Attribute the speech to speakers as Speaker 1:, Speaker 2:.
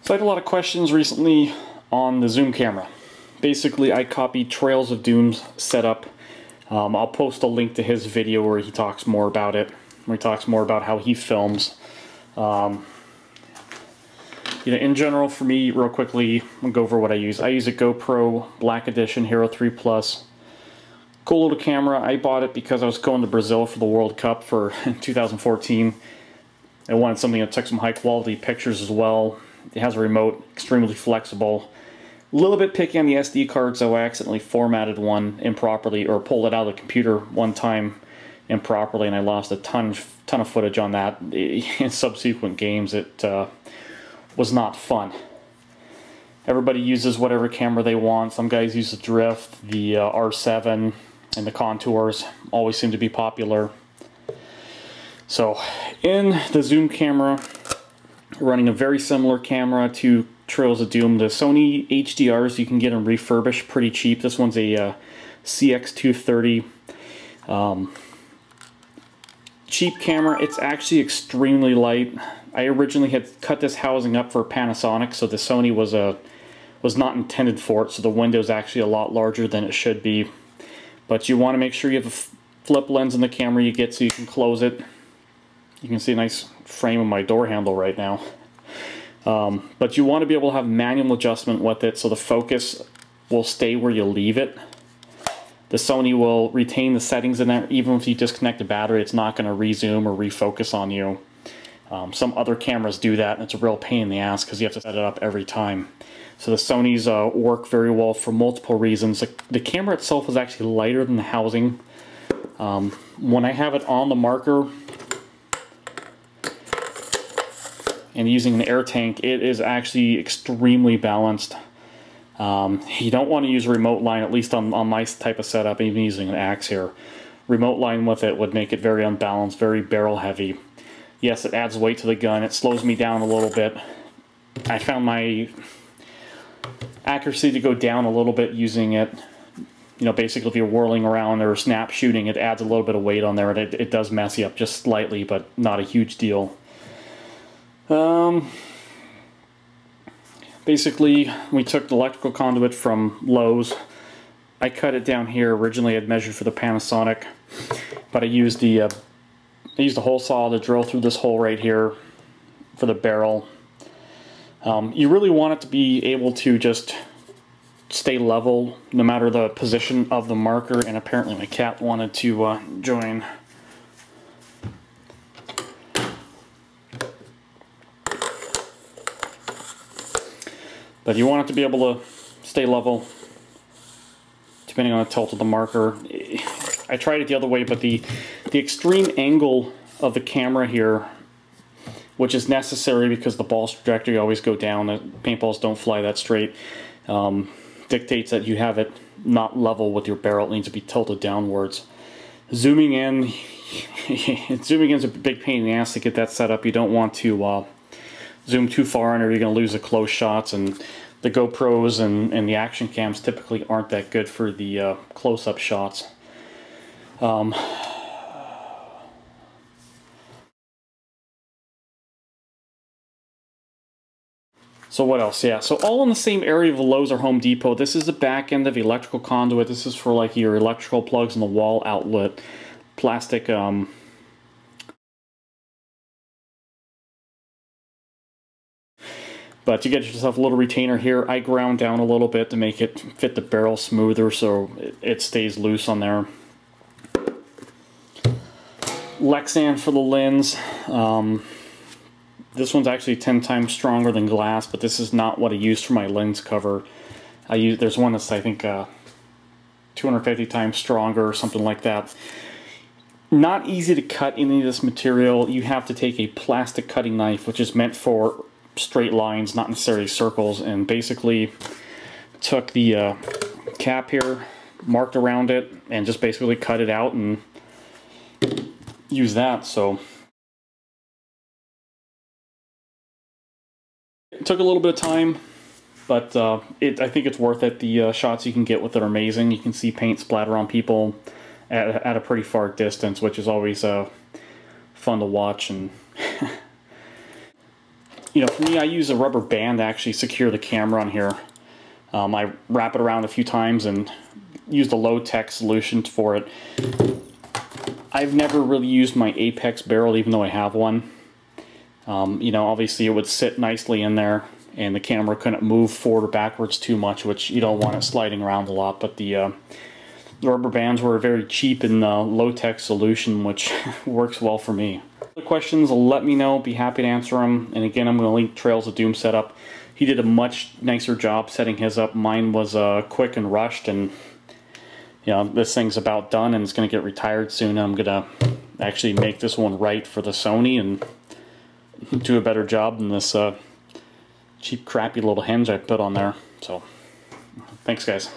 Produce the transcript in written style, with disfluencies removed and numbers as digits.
Speaker 1: So I had a lot of questions recently on the Zoom camera. Basically, I copied Trails of Doom's setup. I'll post a link to his video where he talks more about it, where he talks more about how he films. In general, for me, real quickly, I'll go over what I use. I use a GoPro Black Edition Hero 3 Plus. Cool little camera. I bought it because I was going to Brazil for the World Cup for 2014. I wanted something that took some high quality pictures as well. It has a remote, extremely flexible. A little bit picky on the SD card, so I accidentally formatted one improperly, or pulled it out of the computer one time improperly, and I lost a ton of footage on that. In subsequent games, it was not fun. Everybody uses whatever camera they want. Some guys use the Drift, the R7, and the Contours always seem to be popular. So, in the Zoom camera, running a very similar camera to Trails of Doom. The Sony HDRs you can get them refurbished pretty cheap. This one's a CX230. Cheap camera. It's actually extremely light. I originally had cut this housing up for Panasonic, so the Sony was not intended for it, so the window's actually a lot larger than it should be. But you want to make sure you have a flip lens in the camera you get so you can close it. You can see a nice frame of my door handle right now. But you want to be able to have manual adjustment with it so the focus will stay where you leave it. The Sony will retain the settings in there. Even if you disconnect the battery, it's not going to rezoom or refocus on you. Some other cameras do that, and it's a real pain in the ass because you have to set it up every time. So the Sonys work very well for multiple reasons. The camera itself is actually lighter than the housing. When I have it on the marker and using an air tank, it is actually extremely balanced. You don't want to use a remote line, at least on my type of setup, even using an axe here. Remote line with it would make it very unbalanced, very barrel heavy. Yes, it adds weight to the gun. It slows me down a little bit. I found my accuracy to go down a little bit using it. Basically if you're whirling around or snap shooting, it adds a little bit of weight on there, and it does mess you up just slightly, but not a huge deal. Basically, we took the electrical conduit from Lowe's. I cut it down here. Originally, I had measured for the Panasonic, but I used the hole saw to drill through this hole right here for the barrel. You really want it to be able to just stay level no matter the position of the marker, and apparently my cat wanted to join. But you want it to be able to stay level depending on the tilt of the marker. I tried it the other way, but the extreme angle of the camera here, which is necessary because the ball's trajectory always go down, the paintballs don't fly that straight, dictates that you have it not level with your barrel. It needs to be tilted downwards. Zooming in is a big pain in the ass to get that set up. You don't want to zoom too far in or you're going to lose the close shots, and the GoPros and the action cams typically aren't that good for the close-up shots. So what else? Yeah, so all in the same area of Lowe's or Home Depot. This is the back end of the electrical conduit. This is for like your electrical plugs in the wall outlet. Plastic but you get yourself a little retainer here. I ground down a little bit to make it fit the barrel smoother so it stays loose on there. Lexan for the lens. This one's actually 10 times stronger than glass, but this is not what I use for my lens cover. There's one that's I think 250 times stronger or something like that. Not easy to cut any of this material. You have to take a plastic cutting knife, which is meant for straight lines, not necessarily circles, and basically took the cap here, marked around it, and just basically cut it out and use that. So it took a little bit of time, but I think it's worth it. The shots you can get with it are amazing. You can see paint splatter on people at a pretty far distance, which is always fun to watch. And you know, for me, I use a rubber band to actually secure the camera on here. I wrap it around a few times and use the low-tech solution for it. I've never really used my Apex barrel, even though I have one. You know, obviously it would sit nicely in there, and the camera couldn't move forward or backwards too much, which you don't want it sliding around a lot. But the rubber bands were a very cheap and low-tech solution, which works well for me. Other questions, let me know. Be happy to answer them. And again, I'm going to link Trails of Doom setup. He did a much nicer job setting his up. Mine was quick and rushed, and you know, this thing's about done and it's going to get retired soon. I'm going to actually make this one right for the Sony and do a better job than this cheap, crappy little hinge I put on there. So, thanks guys.